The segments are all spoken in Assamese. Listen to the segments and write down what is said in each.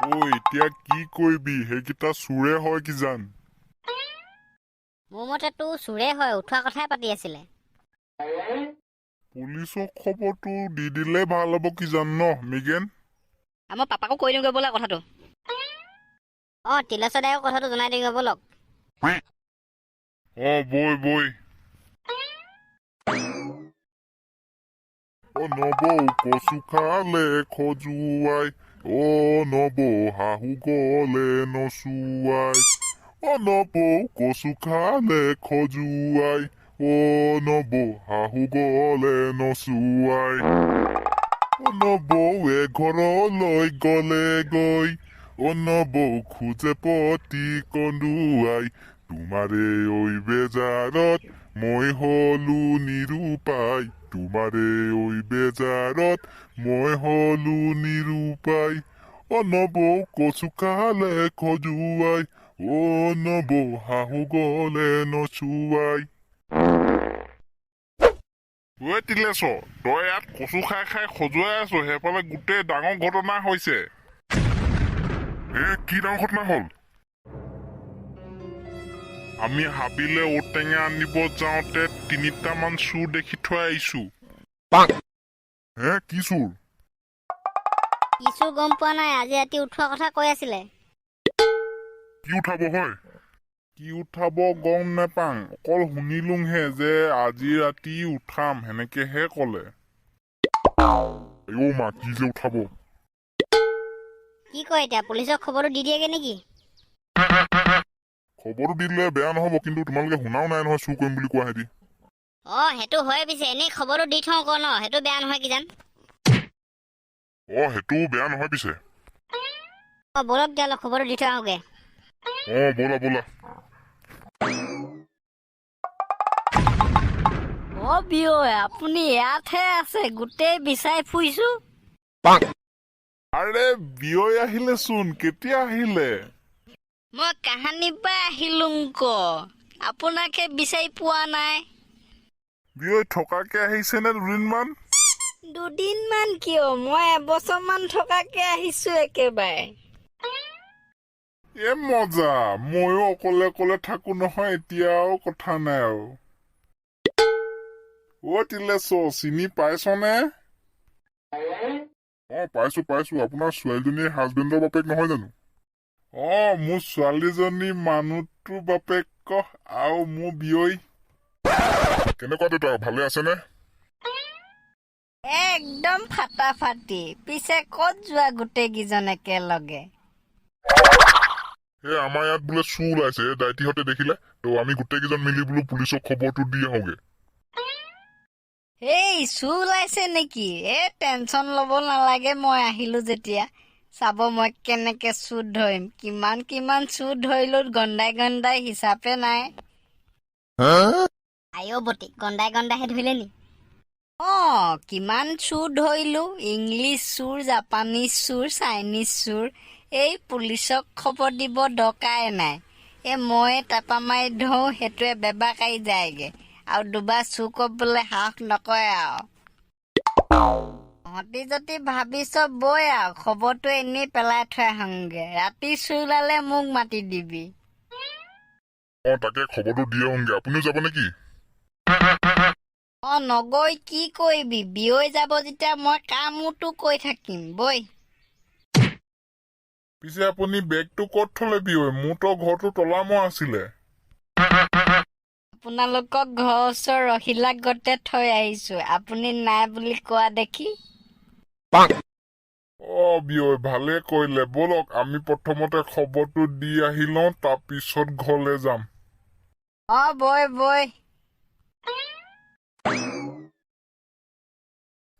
ও এতিয়া কি কৰিবি সেইকেইটা চুৰে হয় কি জান মোৰ মতেতো চুৰে হয় উঠোৱা কথাই পাতি আছিলে পুলিচক খবৰটো দি দিলে ভাল হ'ব কি জান ন মিগেন আমাৰ পাপাকো কৈ দিওঁগৈ ব'লা কথাটো তিলচৰ দায়ক কথাটো জনাই দিওঁ ব'লক বৈ বৈ নবৌ কচু খালে খজুৱাই নবৌ শাহু গলে নচুৱাই নবৌ কচু খালে খজুৱাই নবৌ শাহু গলে নচুৱাই নবৌৱে ঘৰলৈ গলেগৈ নবৌ খোজে পতি কন্দুৱাই তোমাৰে ঐ বেজাৰত মই হলো নিৰুপায় তোমাৰে ঐ বেজাৰত মই হলো নিৰুপায় নবৌ কচু খালে খজুৱাই নবৌ শাহু গলে নচুৱাই তিলেছ তই ইয়াত কচু খাই খাই খজুৱাই আছ সেইফালে গোটেই ডাঙৰ ঘটনা হৈছে কি ডাঙৰ ঘটনা হল আমি হাবিলে ঔটেঙা আনিব যাওঁতে 3টামান চুৰ দেখি থৈ আহিছো কি চুৰ কিছু গম পোৱা নাই আজি ৰাতি উঠোৱা কথা কৈ আছিলে কি উঠাব হয় কি উঠাব গম নেপাং অকল শুনিলোংহে যে আজি ৰাতি উঠাম সেনেকেহে কলে মা কি যে উঠাব কি কয় এতিয়া পুলিচক খবৰটো দি দিয়েগে নেকি খবৰটো দিলে বেয়া নহব কিন্তু তোমালোকে শুনাও নাই নহয় চুৰ কৰিম বুলি কোৱা হেতি সেইটো হয় পিছে এনেই খবৰটো দি থওঁ ক ন সেইটো বেয়া নহয় কি জান সেইটো বেয়া নহয় পিছে ব'লক দিয়া খবৰটো দি থৈ আহোগে ব'লা ব'লা বিয়ৈ আপুনি ইয়াতহে আছে গোটেই বিচাৰি ফুৰিছো আৰে বিয়ৈ আহিলে চোন কেতিয়া আহিলে মই কাহানিৰ পৰা আহিলো আপোনাকে বিচাৰি পোৱা নাই বিয়ৈ থকাকে আহিছে নে দুদিনমান দুদিনমান কিয় মই এবছৰমান থকাকে আহিছো একেবাৰে মজা ময়ো অকলে অকলে থাকো নহয় এতিয়াও কথা নাই আৰু তিলেছ চিনি পাইছনে পাইছো আপোনাৰ ছোৱালীজনীৰ হাজবেণ্ডৰ বাপেক নহয় জানো মোৰ ছোৱালীজনী মানুহটোৰ বাপেক আৰু মোৰ বিয়ৈ কেনেকুৱা দেউতা ভালে আছেনে একদম ফাটাফাটি পিছে ক'ত যোৱা গোটেই কেইজন একেলগে আমাৰ ইয়াত বোলে চুৰ ওলাইছে দাইটিহঁতে দেখিলে ত আমি গোটেই কেইজন মিলি বোলো পুলিচক খবৰটো দি আহোগে চুৰ ওলাইছে নেকি টেনচন ল'ব নালাগে মই আহিলো যেতিয়া চাব মই কেনেকে চুৰ ধৰিম কিমান চুৰ ধৰিলো গন্দাই হিচাপে নাই বটি গন্দাইহে ধৰিলে নি কিমান চুৰ ধৰিলো ইংলিছ চুৰ জাপানীজ চুৰ চাইনিজ চুৰ এই পুলিচক খবৰ দিব দৰকাৰে নাই মই টাপা মাৰি ধৰো সেইটোৱে বেবাকাৰি যায়গে আৰু দুবাৰ চুৰ কৰিবলৈ সাহস নকৰে আৰু তহঁতি যদি ভাবিছ বৈ আৰু খবৰটো এনেই পেলাই থৈ আহোঁগে ৰাতি চুৰ ওলালে মোক মাতি দিবি তাকে খবৰটো দি আহোঁগে আপুনিও যাব নেকি নগৈ কি কৰিবি বিয়ৈ যাব যেতিয়া মই কামোৰটো কৈ থাকিম বৈ পিছে আপুনি বেগটো ক'ত থলে বিয়ৈ মোৰতো ঘৰটো তলামৰা আছিলে আপোনালোকক ঘৰৰ ওচৰ ৰহিলা গতে থৈ আহিছো আপুনি নাই বুলি কোৱা দেখি বিয়ৈ ভালে কৰিলে ব'লক আমি প্ৰথমতে খবৰটো দি আহি লওঁ তাৰপিছত ঘৰলে যাম বৈ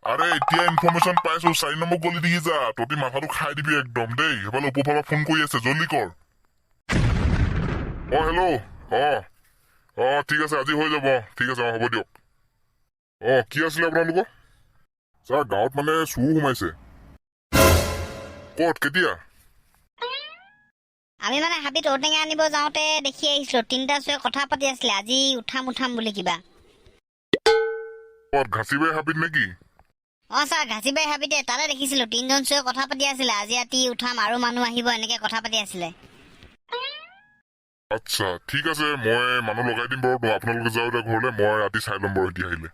আৰে এতিয়া ইনফৰমেশ্যন পাইছো 4 নম্বৰ গলি দিগি যা তহঁতি মাথাটো খাই দিবি একদম দেই সেইফালে ওপৰফালে ফোন কৰি আছে জলদি কৰ হেল্ল' ঠিক আছে আজি হৈ যাব ঠিক আছে হ'ব দিয়ক কি আছিলে আপোনালোকৰ ছাৰ গাঁৱত মানে চুৰ সোমাইছে ক'ত কেতিয়া আমি মানে হাবিত ঔটেঙা আনিব যাওঁতে দেখি আহিছিলো 3টা চুৰে কথা পাতি আছিলে আজি উঠাম বুলি কিবা ঘাচিবাই হাবিত নেকি অ ছাৰ ঘাচিবাই হাবিতে তাতে দেখিছিলো তিনিজন চুৱে কথা পাতি আছিলে আজি ৰাতি উঠাম আৰু মানুহ আহিব এনেকে কথা পাতি আছিলে আচ্ছা ঠিক আছে মই মানুহ লগাই দিম বাৰু আপোনালোকে যাওক এতিয়া ঘৰলৈ মই ৰাতি চাই ল'ম বাৰু এতিয়া আহিলে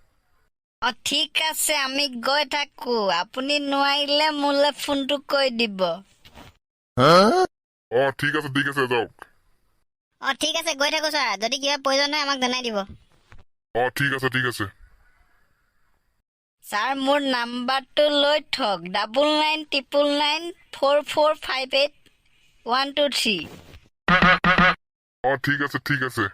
ঠিক আছে আমি গৈ থাকো আপুনি নোৱাৰিলে মোলৈ ফোনটো কৰি দিব ঠিক আছে যাওক ঠিক আছে গৈ থাকো ছাৰ যদি কিবা প্ৰয়োজন হয় আমাক জনাই দিব ঠিক আছে ছাৰ মোৰ নাম্বাৰটো লৈ থওক 99994458 123 ঠিক আছে